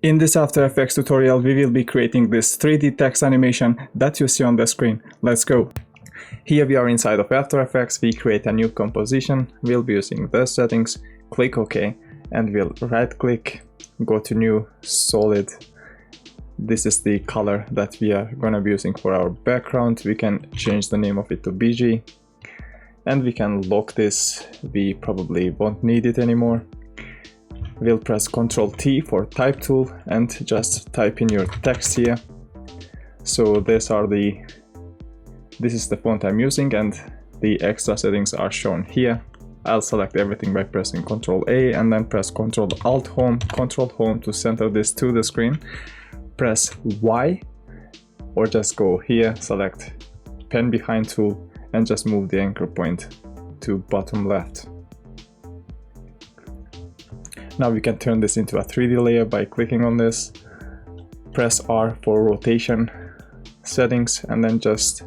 In this After Effects tutorial, we will be creating this 3D text animation that you see on the screen. Let's go! Here we are inside of After Effects. We create a new composition. We'll be using the settings, click OK, and we'll right click, go to New, Solid. This is the color that we are going to be using for our background. We can change the name of it to BG, and we can lock this. We probably won't need it anymore. We'll press Ctrl T for type tool and just type in your text here. So this is the font I'm using, and the extra settings are shown here. I'll select everything by pressing Ctrl A and then press Ctrl Alt Home, Ctrl Home to center this to the screen. Press Y, or just go here, select pen behind tool and just move the anchor point to bottom left. Now we can turn this into a 3D layer by clicking on this. Press R for rotation settings and then just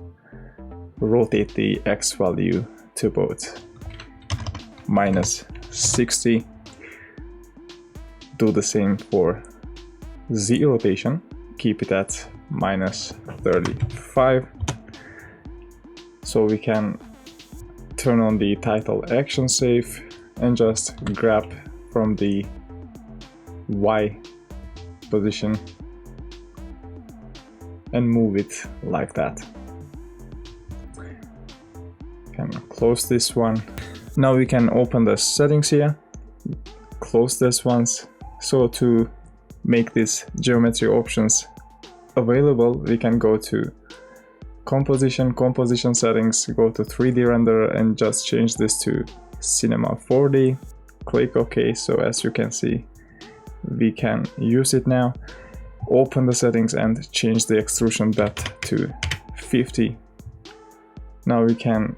rotate the X value to about -60. Do the same for Z rotation, keep it at -35. So we can turn on the title action save and just grab from the Y position and move it like that. Can close this one. Now we can open the settings here, close this once. So to make these geometry options available, we can go to composition settings, go to 3D render and just change this to Cinema 4D. Click OK. So as you can see, we can use it now. Open the settings and change the extrusion depth to 50. Now we can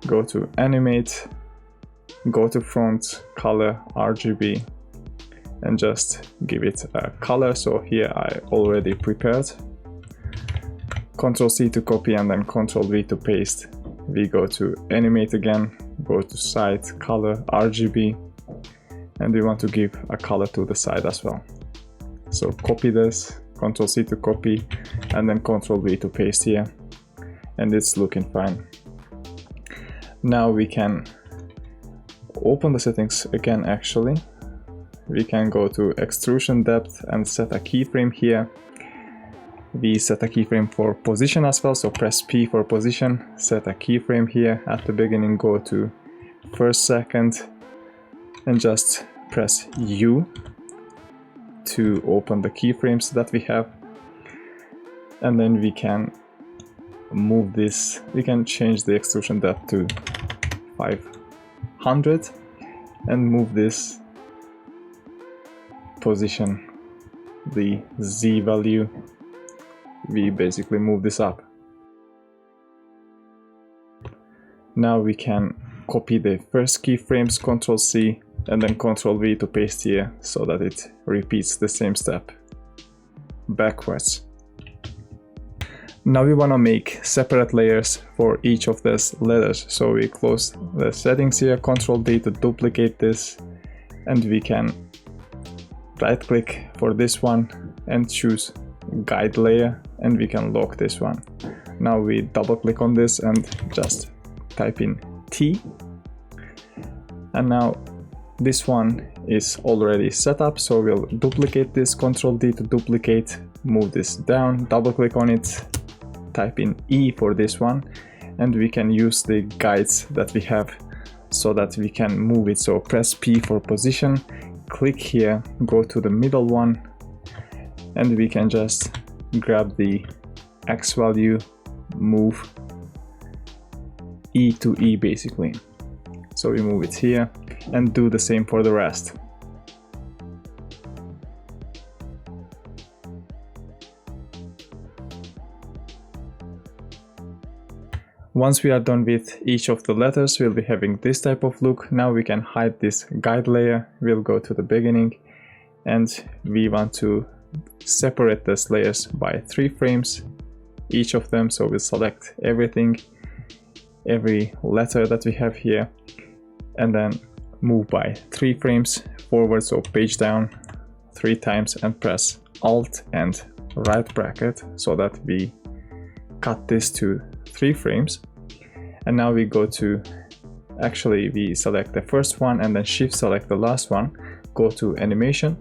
go to animate, go to font, color, RGB, and just give it a color. So here I already prepared. Ctrl C to copy and then Ctrl V to paste. We go to animate again, go to side, color, RGB, and we want to give a color to the side as well. So copy this, Ctrl C to copy, and then Ctrl V to paste here, and it's looking fine. Now we can open the settings again. Actually, we can go to extrusion depth and set a keyframe here. We set a keyframe for position as well, so press P for position, set a keyframe here at the beginning, go to first second and just press U to open the keyframes that we have. And then we can move this, we can change the extrusion depth to 500 and move this position, the Z value, we basically move this up. Now we can copy the first keyframes, Ctrl C and then Ctrl V to paste here so that it repeats the same step backwards. Now we want to make separate layers for each of these letters. So we close the settings here, Ctrl D to duplicate this, and we can right click for this one and choose guide layer, and we can lock this one. Now we double click on this and just type in T, and now this one is already set up, so we'll duplicate this, Ctrl D to duplicate, move this down, double click on it, type in E for this one, and we can use the guides that we have so that we can move it. So press P for position, click here, go to the middle one, and we can just grab the X value, move E to E basically. So we move it here and do the same for the rest. Once we are done with each of the letters, we'll be having this type of look. Now we can hide this guide layer. We'll go to the beginning and we want to separate these layers by 3 frames, each of them. So we'll select everything, every letter that we have here, and then move by 3 frames forward, so page down, 3 times and press Alt and right bracket so that we cut this to 3 frames. And now we go to, actually we select the first one and then shift select the last one, go to animation,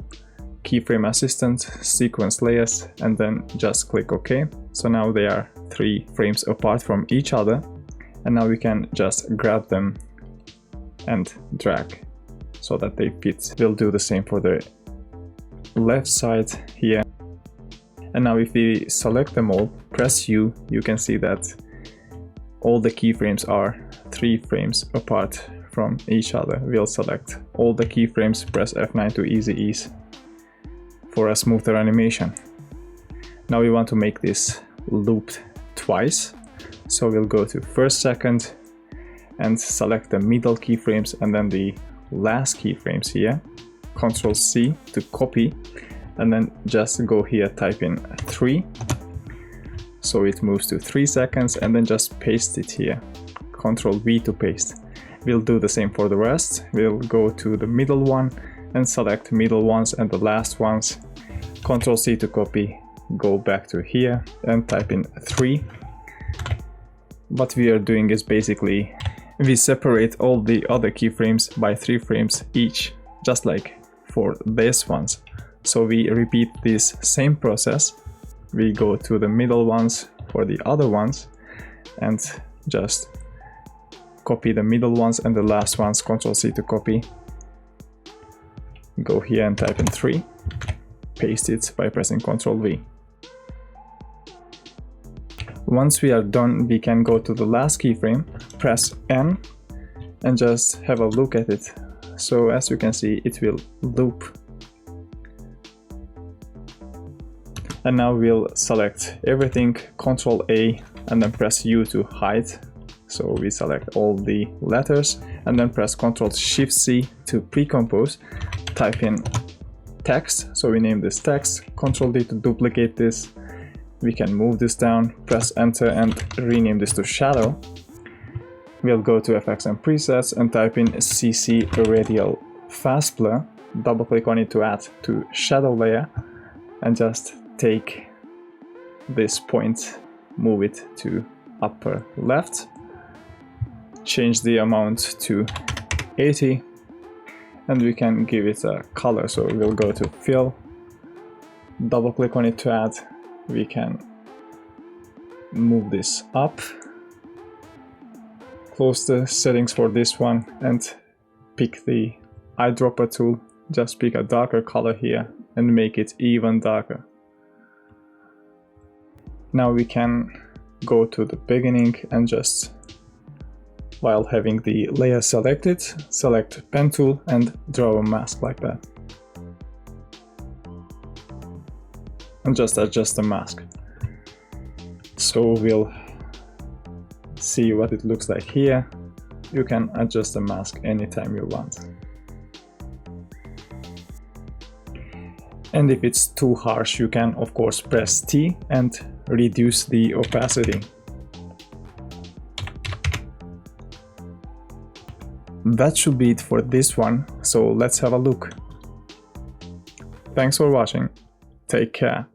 keyframe assistant, sequence layers, and then just click OK. So now they are 3 frames apart from each other, and now we can just grab them and drag so that they fit. We'll do the same for the left side here. And now if we select them all, press U, you can see that all the keyframes are 3 frames apart from each other. We'll select all the keyframes, press F9 to easy ease for a smoother animation. Now we want to make this looped twice. So we'll go to first, second, and select the middle keyframes and then the last keyframes here. Ctrl C to copy, and then just go here, type in 3. So it moves to 3 seconds, and then just paste it here. Ctrl V to paste. We'll do the same for the rest. We'll go to the middle one and select middle ones and the last ones. Ctrl C to copy, go back to here and type in 3. What we are doing is basically we separate all the other keyframes by 3 frames each, just like for these ones. So we repeat this same process. We go to the middle ones for the other ones and just copy the middle ones and the last ones. Ctrl C to copy. Go here and type in 3. Paste it by pressing Ctrl V. Once we are done, we can go to the last keyframe, press N, and just have a look at it. So as you can see, it will loop. And now we'll select everything, Ctrl A, and then press U to hide. So we select all the letters, and then press Ctrl Shift C to pre-compose. Type in text, so we name this text. Ctrl D to duplicate this. We can move this down, press enter and rename this to shadow. We'll go to effects and presets and type in CC radial fast blur. Double click on it to add to shadow layer and just take this point, move it to upper left, change the amount to 80, and we can give it a color. So we'll go to fill, double click on it to add. We can move this up, close the settings for this one and pick the eyedropper tool. Just pick a darker color here and make it even darker. Now we can go to the beginning and just, while having the layer selected, select pen tool and draw a mask like that. And just adjust the mask. So we'll see what it looks like here. You can adjust the mask anytime you want. And if it's too harsh, you can of course press T and reduce the opacity. That should be it for this one, so let's have a look. Thanks for watching. Take care.